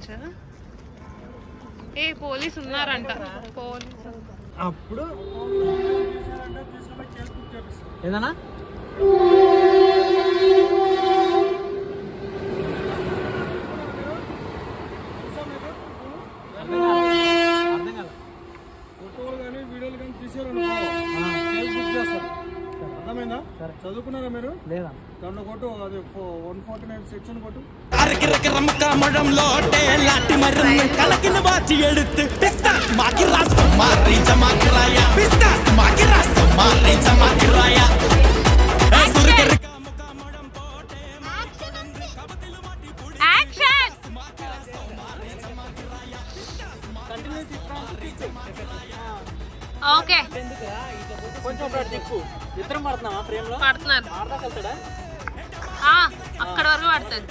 Police police ఉన్నారంట. Police అప్పుడు ఏదన్నా ఫోటోలు కానీ వీడియోలు కానీ తీసారనుకో బుక్ చేస్తారు. అర్థమైందా? చదువుకున్నారా మీరు? లేదా దాంట్లో కొట్టు, అది 149 సెక్షన్ కొట్టు. ఓకే కొంచెం దిక్కు ఇద్దరం పడుతున్నావా ఫ్రేమ్ లో? పడుతున్నారు, ఆడదాకెళ్తాడా? అక్కడ వరకు పడుతుంది.